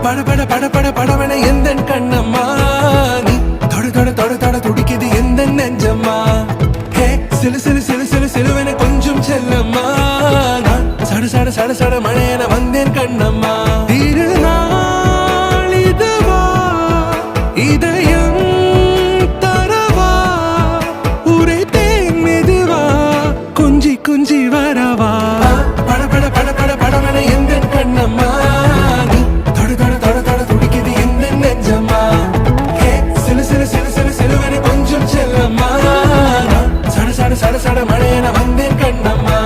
பட பட பட பட படவன எந்த கண்ணம்மா நீ தொட தொட தொட தொட துடிக்குது எந்த நெஞ்சம்மா ஹே சிலு சிலு சிலு சிலு சிலுவன கொஞ்சம் செல்லம்மா நான் சட சட சட சட மழையன வந்தேன் கண்ணம்மா திருநாள் இதுவா இதயம் தரவா உரைத்தேன் மெதுவா குஞ்சி குஞ்சி வரவா பட பட பட பட படவன எந்த கண்ணம்மா நீ தொட தொட தொட தொட துடிக்குது எந்த நெஞ்சம்மா ஹே சிலு சிலு சிலு சிலு சிலுவன கொஞ்சம் செல்லம்மா நான் சட சட சட சட மழையன வந்தேன் கண்ணம்மா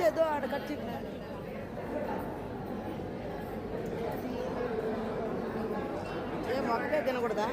ఏదో ఆడ కట్టి ఏ మొక్కలే తినకూడదా?